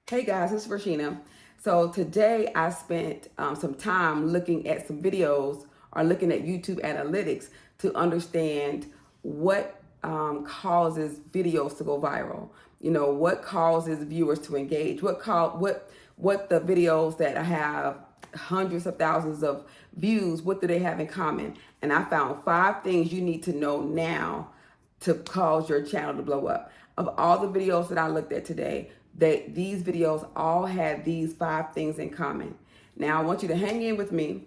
Hey guys, it's Rashina. So today I spent some time looking at some videos or looking at YouTube analytics to understand what causes videos to go viral. You know, what causes viewers to engage. What the videos that have hundreds of thousands of views, what do they have in common? And I found 5 things you need to know now to cause your channel to blow up. Of all the videos that I looked at today, these videos all had these 5 things in common. Now I want you to hang in with me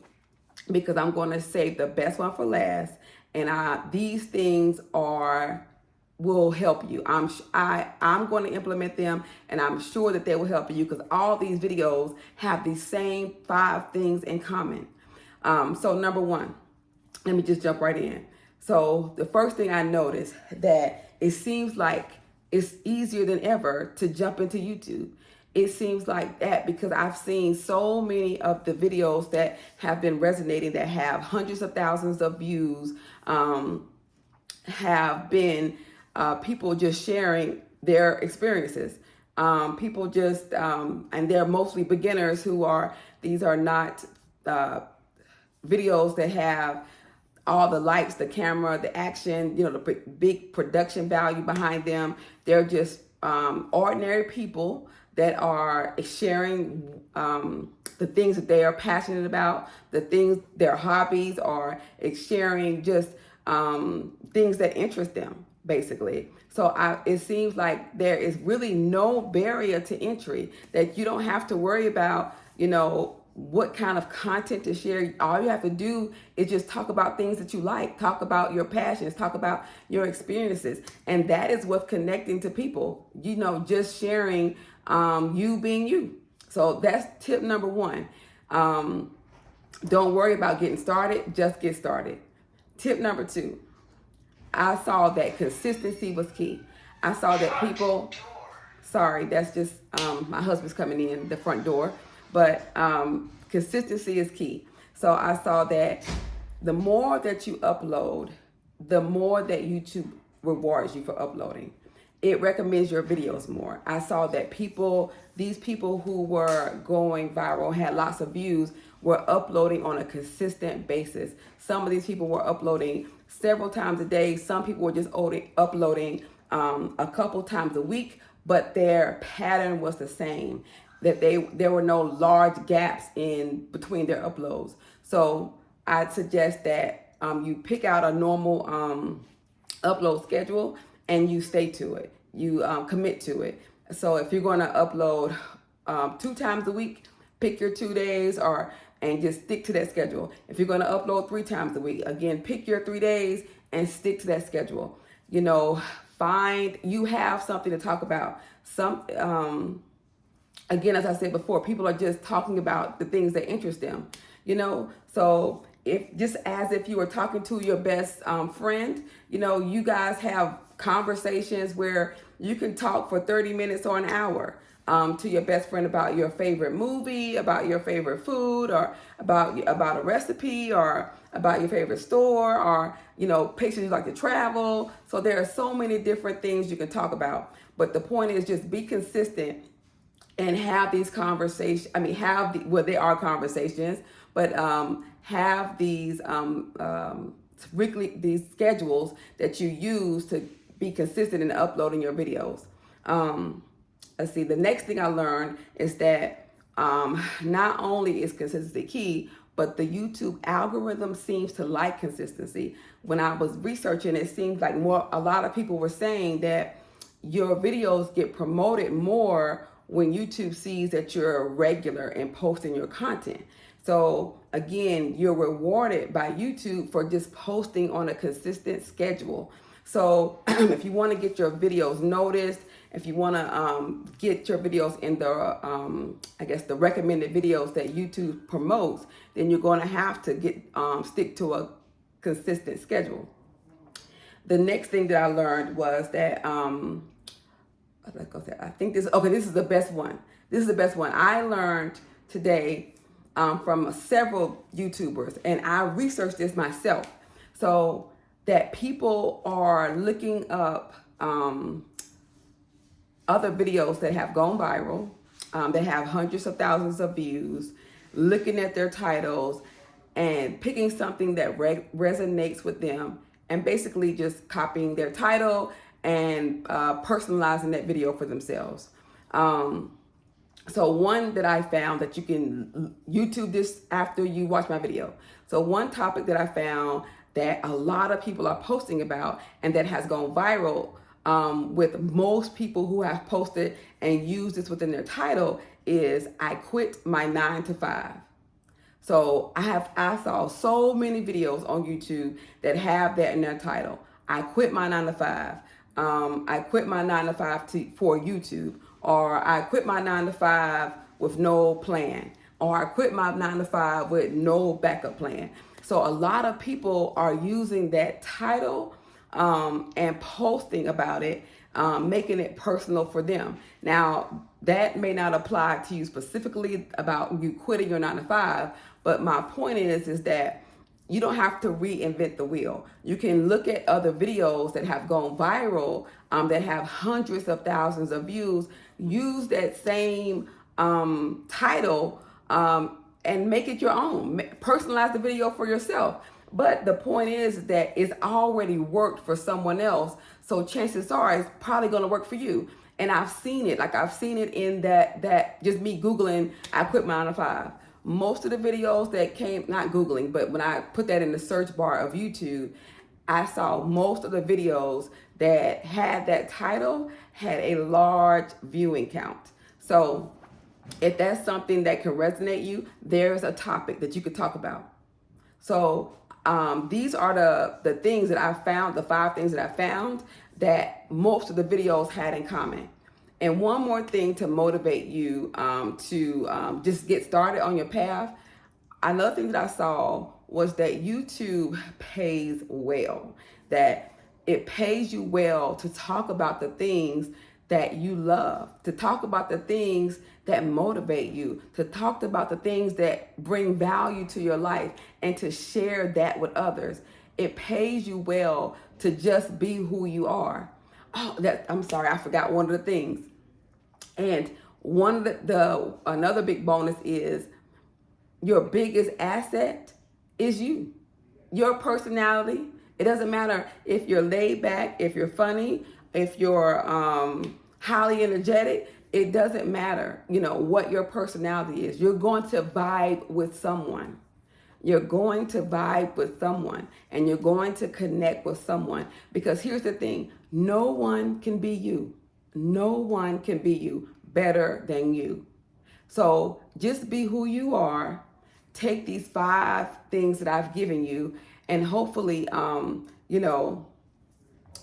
because I'm going to save the best one for last, and these things will help you. I'm going to implement them, and I'm sure that they will help you because all these videos have these same 5 things in common. So number one, let me just jump right in. So the first thing I noticed that it seems like it's easier than ever to jump into YouTube. It seems like that because I've seen so many of the videos that have been resonating that have hundreds of thousands of views, have been people just sharing their experiences. People just, and they're mostly beginners these are not videos that have all the lights, the camera, the action, the big production value behind them. They're just ordinary people that are sharing the things that they are passionate about, their hobbies, or sharing just things that interest them, basically. So it seems like there is really no barrier to entry, that you don't have to worry about, what kind of content to share. All you have to do is just talk about things that you like, talk about your passions, talk about your experiences. And that is what's connecting to people, just sharing you being you. So that's tip number one. Don't worry about getting started, just get started. Tip number two, I saw that consistency was key. I saw that people, sorry, that's just my husband's coming in the front door. But consistency is key. So I saw that the more that you upload, the more that YouTube rewards you for uploading. It recommends your videos more. I saw that these people who were going viral, had lots of views, were uploading on a consistent basis. Some of these people were uploading several times a day. Some people were just uploading a couple times a week, but their pattern was the same, that there were no large gaps in between their uploads. So I'd suggest that you pick out a normal upload schedule and you stay to it. You commit to it. So if you're going to upload 2 times a week, pick your 2 days and just stick to that schedule. If you're going to upload 3 times a week, again, pick your 3 days and stick to that schedule. You have something to talk about. Again, as I said before, people are just talking about the things that interest them, So if you were talking to your best friend, you guys have conversations where you can talk for 30 minutes or an hour to your best friend about your favorite movie, about your favorite food, or about a recipe, or about your favorite store, or places you like to travel. So there are so many different things you can talk about. But the point is just be consistent and have these conversations. They are conversations, but have these these schedules that you use to be consistent in uploading your videos. Let's see. The next thing I learned is that not only is consistency key, but the YouTube algorithm seems to like consistency. When I was researching, it seems like a lot of people were saying that your videos get promoted more when YouTube sees that you're regular and posting your content. So again, you're rewarded by YouTube for just posting on a consistent schedule. So if you want to get your videos noticed, if you want to get your videos in the recommended videos that YouTube promotes, then you're going to have to stick to a consistent schedule. The next thing that I learned was that this is the best one. This is the best one. I learned today from several YouTubers, and I researched this myself. So that people are looking up other videos that have gone viral, that have hundreds of thousands of views, looking at their titles and picking something that resonates with them, and basically just copying their title and personalizing that video for themselves. So one that I found that you can YouTube this after you watch my video. So one topic that I found that a lot of people are posting about and that has gone viral with most people who have posted and used this within their title is I quit my 9 to 5. So I saw so many videos on YouTube that have that in their title. I quit my 9 to 5. I quit my 9 to 5 for YouTube, or I quit my 9 to 5 with no plan, or I quit my 9 to 5 with no backup plan. So a lot of people are using that title and posting about it, making it personal for them. Now, that may not apply to you specifically about you quitting your 9 to 5, but my point is that you don't have to reinvent the wheel. You can look at other videos that have gone viral, that have hundreds of thousands of views, use that same title and make it your own. Personalize the video for yourself. But the point is that it's already worked for someone else, so chances are it's probably going to work for you. And I've seen it. Like I've seen it in that just me Googling, I quit my 9 to 5. Most of the videos that came, not Googling, but when I put that in the search bar of YouTube, I saw most of the videos that had that title had a large viewing count. So if that's something that can resonate you, there's a topic that you could talk about. So these are the things that I found, the 5 things that I found that most of the videos had in common. And one more thing to motivate you to just get started on your path. Another thing that I saw was that YouTube pays well, that it pays you well to talk about the things that you love, to talk about the things that motivate you, to talk about the things that bring value to your life, and to share that with others. It pays you well to just be who you are. Oh, I'm sorry, I forgot one of the things. And one of another big bonus is your biggest asset is you, your personality. It doesn't matter if you're laid back, if you're funny, if you're highly energetic. It doesn't matter, what your personality is. You're going to vibe with someone. You're going to vibe with someone, and you're going to connect with someone. Because here's the thing, no one can be you. No one can be you better than you. So just be who you are. Take these 5 things that I've given you, and hopefully,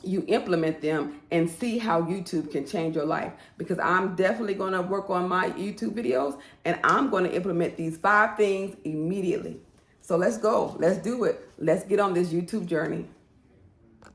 you implement them and see how YouTube can change your life. Because I'm definitely going to work on my YouTube videos, and I'm going to implement these 5 things immediately. So let's go. Let's do it. Let's get on this YouTube journey.